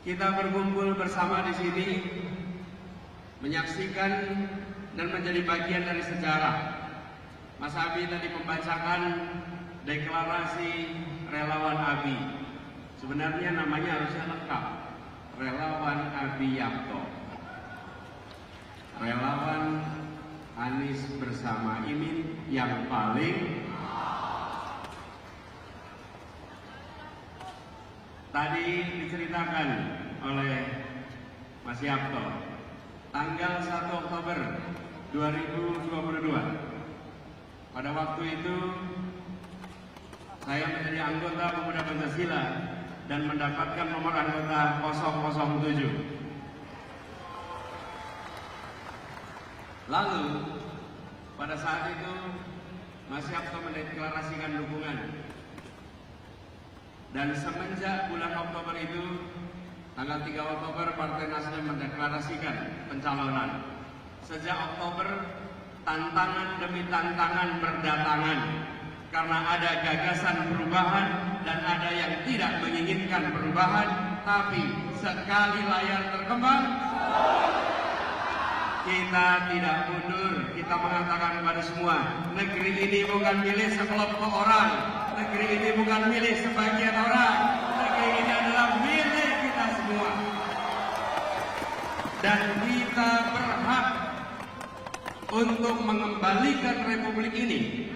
kita berkumpul bersama di sini menyaksikan dan menjadi bagian dari sejarah. Mas Abi tadi membacakan deklarasi relawan Abi. Sebenarnya namanya harusnya lengkap, Relawan Abi Yapto. Relawan Anies bersama Imin yang paling. Tadi diceritakan oleh Mas Yapto, tanggal 1 Oktober 2022. Pada waktu itu saya menjadi anggota Pemuda Pancasila dan mendapatkan nomor anggota 007. Lalu pada saat itu Mas Yapto mendeklarasikan dukungan. Dan semenjak bulan Oktober itu, tanggal 3 Oktober Partai Nasdem mendeklarasikan pencalonan. Sejak Oktober, tantangan demi tantangan berdatangan. Karena ada gagasan perubahan dan ada yang tidak menginginkan perubahan. Tapi sekali layar terkembang, kita tidak mundur. Kita mengatakan kepada semua, negeri ini bukan milik sekelompok orang. Negeri ini bukan milik sebagian orang. Negeri ini adalah milik kita semua. Dan kita berhak untuk mengembalikan republik ini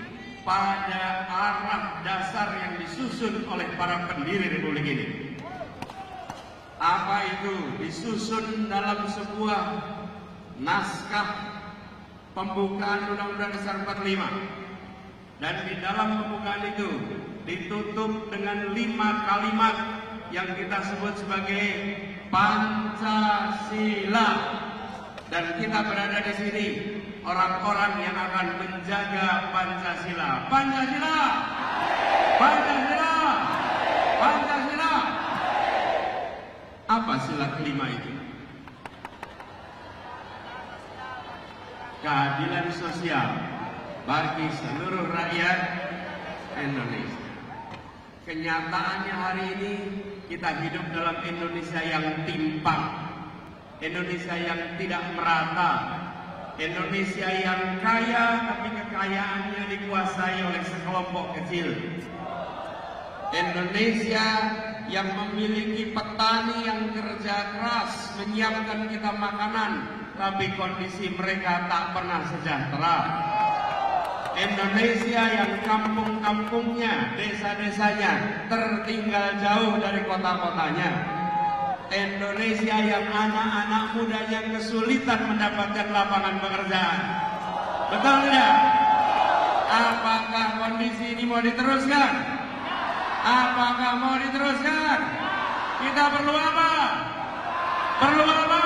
pada arah dasar yang disusun oleh para pendiri republik ini. Apa itu? Disusun dalam sebuah naskah pembukaan Undang-Undang Dasar 45. Dan di dalam pembukaan itu ditutup dengan 5 kalimat yang kita sebut sebagai Pancasila. Dan kita berada di sini orang-orang yang akan menjaga Pancasila. Pancasila! Pancasila! Pancasila! Apa sila kelima itu? Keadilan sosial bagi seluruh rakyat Indonesia. Kenyataannya hari ini kita hidup dalam Indonesia yang timpang, Indonesia yang tidak merata, Indonesia yang kaya tapi kekayaannya dikuasai oleh sekelompok kecil, Indonesia yang memiliki petani yang kerja keras menyiapkan kita makanan, tapi kondisi mereka tak pernah sejahtera. Indonesia yang kampung-kampungnya, desa-desanya tertinggal jauh dari kota-kotanya. Indonesia yang anak-anak mudanya kesulitan mendapatkan lapangan pekerjaan. Betul tidak? Apakah kondisi ini mau diteruskan? Apakah mau diteruskan? Kita perlu apa? Perlu apa?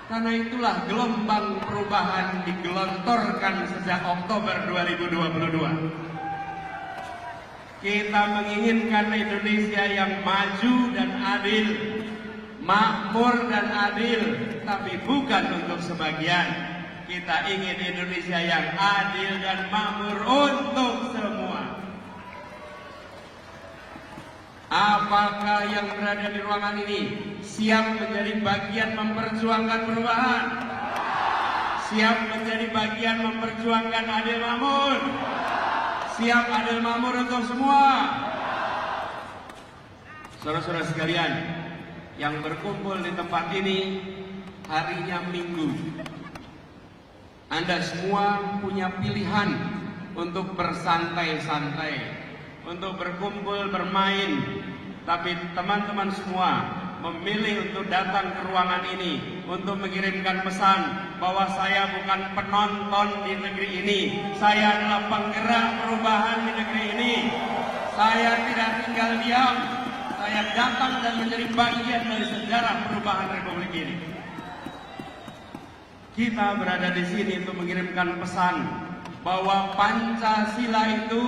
Karena itulah gelombang perubahan digelontorkan sejak Oktober 2022. Kita menginginkan Indonesia yang maju dan adil, makmur dan adil, tapi bukan untuk sebagian. Kita ingin Indonesia yang adil dan makmur untuk semua. Apakah yang berada di ruangan ini siap menjadi bagian memperjuangkan perubahan? Siap menjadi bagian memperjuangkan adil makmur? Siap adil makmur untuk semua? Saudara-saudara sekalian yang berkumpul di tempat ini, harinya Minggu. Anda semua punya pilihan untuk bersantai-santai, untuk berkumpul bermain, tapi teman-teman semua memilih untuk datang ke ruangan ini untuk mengirimkan pesan bahwa saya bukan penonton di negeri ini, saya adalah penggerak perubahan di negeri ini. Saya tidak tinggal diam, saya datang dan menjadi bagian dari sejarah perubahan republik ini. Kita berada di sini untuk mengirimkan pesan bahwa Pancasila itu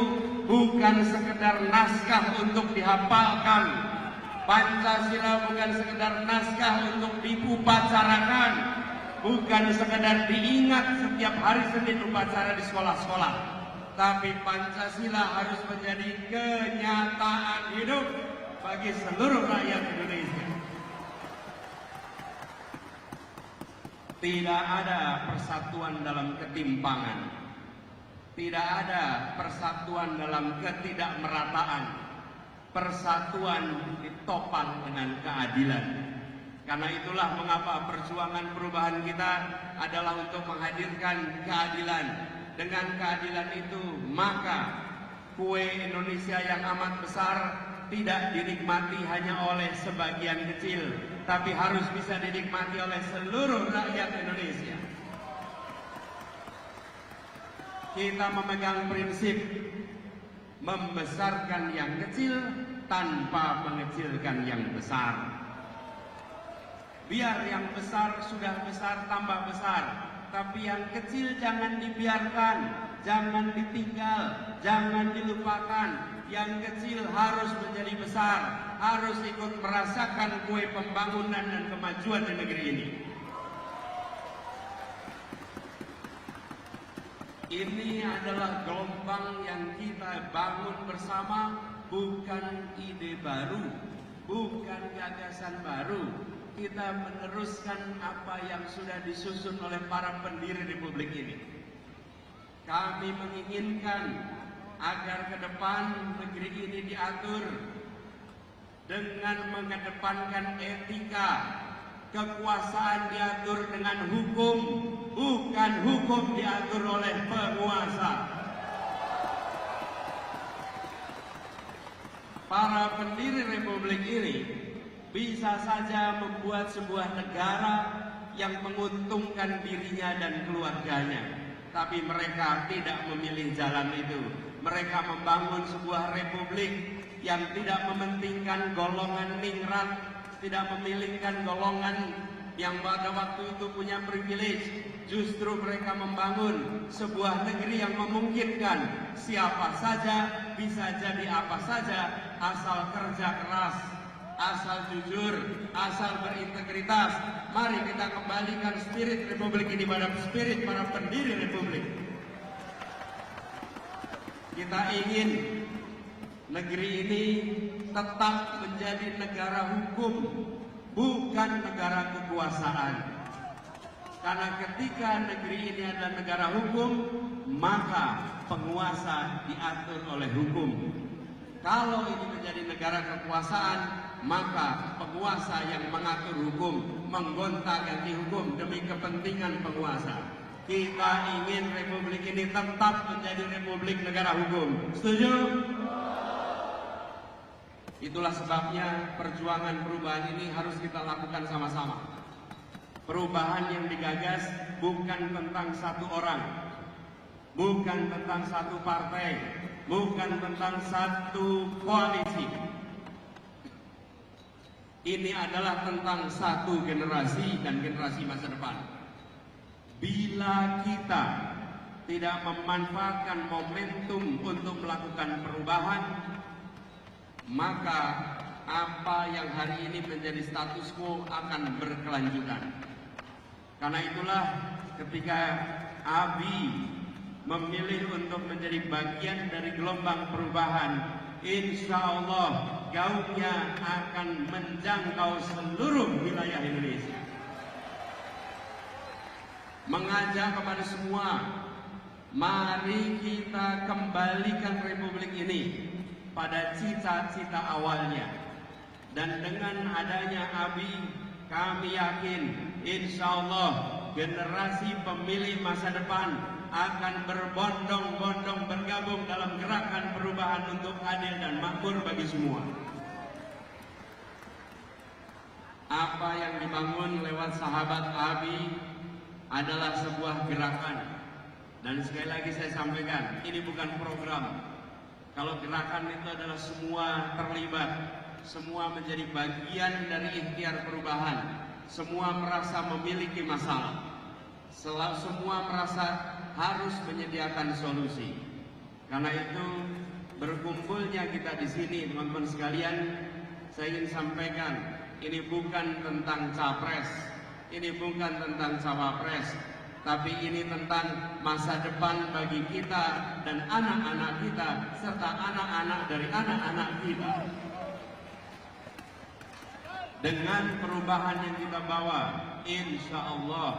bukan sekedar naskah untuk dihafalkan. Pancasila bukan sekedar naskah untuk diupacarakan, bukan sekedar diingat setiap hari Senin upacara di sekolah-sekolah. Tapi Pancasila harus menjadi kenyataan hidup bagi seluruh rakyat Indonesia. Tidak ada persatuan dalam ketimpangan. Tidak ada persatuan dalam ketidakmerataan. Persatuan ditopang dengan keadilan. Karena itulah mengapa perjuangan perubahan kita adalah untuk menghadirkan keadilan. Dengan keadilan itu, maka kue Indonesia yang amat besar tidak dinikmati hanya oleh sebagian kecil, tapi harus bisa dinikmati oleh seluruh rakyat Indonesia. Kita memegang prinsip membesarkan yang kecil tanpa mengecilkan yang besar. Biar yang besar sudah besar tambah besar, tapi yang kecil jangan dibiarkan, jangan ditinggal, jangan dilupakan. Yang kecil harus menjadi besar, harus ikut merasakan kue pembangunan dan kemajuan di negeri ini. Ini adalah gelombang yang kita bangun bersama, bukan ide baru, bukan gagasan baru. Kita meneruskan apa yang sudah disusun oleh para pendiri Republik ini. Kami menginginkan agar ke depan negeri ini diatur dengan mengedepankan etika, kekuasaan diatur dengan hukum, bukan hukum diatur oleh penguasa. Para pendiri Republik ini bisa saja membuat sebuah negara yang menguntungkan dirinya dan keluarganya, tapi mereka tidak memilih jalan itu. Mereka membangun sebuah republik yang tidak mementingkan golongan ningrat, tidak memilihkan golongan yang pada waktu itu punya privilege. Justru mereka membangun sebuah negeri yang memungkinkan siapa saja bisa jadi apa saja, asal kerja keras, asal jujur, asal berintegritas. Mari kita kembalikan spirit Republik ini pada spirit para pendiri Republik. Kita ingin negeri ini tetap menjadi negara hukum, bukan negara kekuasaan. Karena ketika negeri ini adalah negara hukum, maka penguasa diatur oleh hukum. Kalau ini menjadi negara kekuasaan, maka penguasa yang mengatur hukum, menggonta-ganti hukum demi kepentingan penguasa. Kita ingin Republik ini tetap menjadi Republik negara hukum. Setuju? Itulah sebabnya perjuangan perubahan ini harus kita lakukan sama-sama. Perubahan yang digagas bukan tentang satu orang, bukan tentang satu partai, bukan tentang satu koalisi. Ini adalah tentang satu generasi dan generasi masa depan. Bila kita tidak memanfaatkan momentum untuk melakukan perubahan, maka apa yang hari ini menjadi status quo akan berkelanjutan. Karena itulah ketika ABI memilih untuk menjadi bagian dari gelombang perubahan, insya Allah gaungnya akan menjangkau seluruh wilayah Indonesia. Mengajak kepada semua, mari kita kembalikan Republik ini pada cita-cita awalnya. Dan dengan adanya ABI, kami yakin insya Allah generasi pemilih masa depan akan berbondong-bondong bergabung dalam gerakan perubahan untuk adil dan makmur bagi semua. Apa yang dibangun lewat sahabat ABI adalah sebuah gerakan. Dan sekali lagi saya sampaikan, ini bukan program. Kalau gerakan itu adalah semua terlibat, semua menjadi bagian dari ikhtiar perubahan, semua merasa memiliki masalah, semua merasa harus menyediakan solusi. Karena itu berkumpulnya kita di sini, teman-teman sekalian, saya ingin sampaikan, ini bukan tentang capres, ini bukan tentang cawapres, tapi ini tentang masa depan bagi kita dan anak-anak kita, serta anak-anak dari anak-anak kita. Dengan perubahan yang kita bawa, insya Allah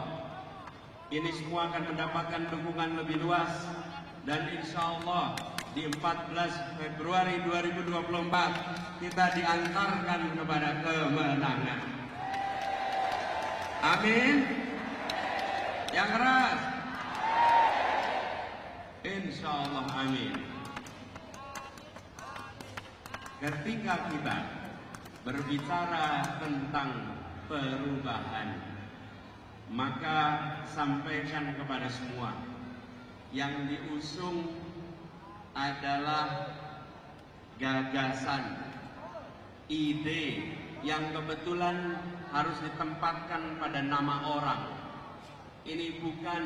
Ini semua akan mendapatkan dukungan lebih luas dan insya Allah di 14 Februari 2024 kita diantarkan kepada kemenangan. Amin. Yang keras. Insya Allah amin. Ketika kita berbicara tentang perubahan, maka sampaikan kepada semua, yang diusung adalah gagasan, ide yang kebetulan harus ditempatkan pada nama orang. Ini bukan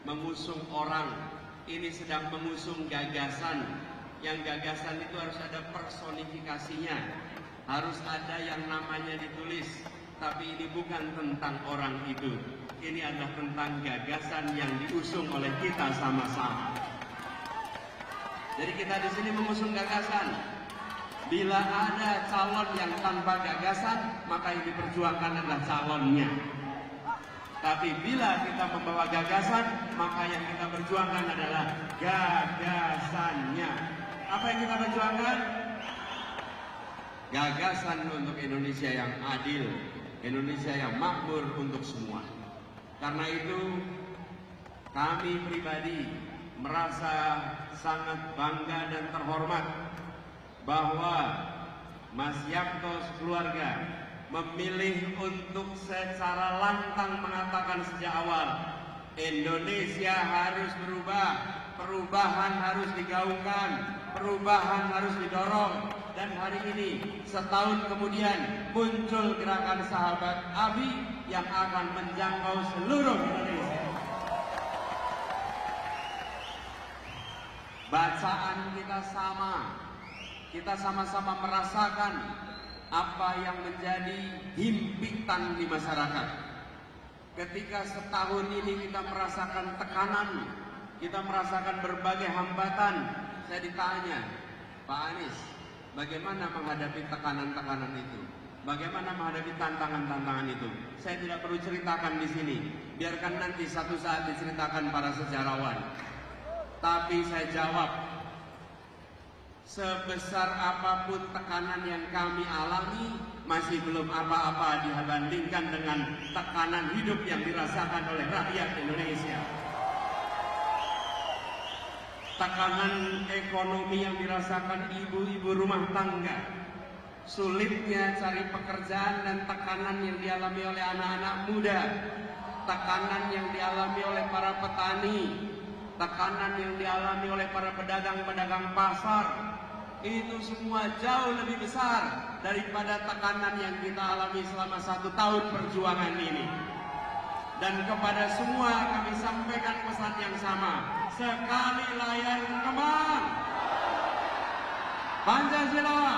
mengusung orang, ini sedang mengusung gagasan. Yang gagasan itu harus ada personifikasinya, harus ada yang namanya ditulis. Tapi ini bukan tentang orang itu, ini adalah tentang gagasan yang diusung oleh kita sama-sama. Jadi kita di sini mengusung gagasan. Bila ada calon yang tanpa gagasan, maka yang diperjuangkan adalah calonnya. Tapi bila kita membawa gagasan, maka yang kita perjuangkan adalah gagasannya. Apa yang kita perjuangkan? Gagasan untuk Indonesia yang adil, Indonesia yang makmur untuk semua. Karena itu kami pribadi merasa sangat bangga dan terhormat bahwa Mas Yapto sekeluarga memilih untuk secara lantang mengatakan sejak awal, Indonesia harus berubah, perubahan harus digaungkan, perubahan harus didorong. Dan hari ini setahun kemudian muncul gerakan Sahabat Abi yang akan menjangkau seluruh Indonesia. Bacaan kita sama, kita sama-sama merasakan apa yang menjadi himpitan di masyarakat. Ketika setahun ini kita merasakan tekanan, kita merasakan berbagai hambatan, saya ditanya, Pak Anies, bagaimana menghadapi tekanan-tekanan itu? Bagaimana menghadapi tantangan-tantangan itu? Saya tidak perlu ceritakan di sini, biarkan nanti satu saat diceritakan para sejarawan. Tapi saya jawab, sebesar apapun tekanan yang kami alami, masih belum apa-apa dibandingkan dengan tekanan hidup yang dirasakan oleh rakyat Indonesia. Tekanan ekonomi yang dirasakan ibu-ibu rumah tangga, sulitnya cari pekerjaan dan tekanan yang dialami oleh anak-anak muda, tekanan yang dialami oleh para petani, tekanan yang dialami oleh para pedagang-pedagang pasar, itu semua jauh lebih besar daripada tekanan yang kita alami selama 1 tahun perjuangan ini. Dan kepada semua kami sampaikan pesan yang sama, sekali layar kembang, Pancasila.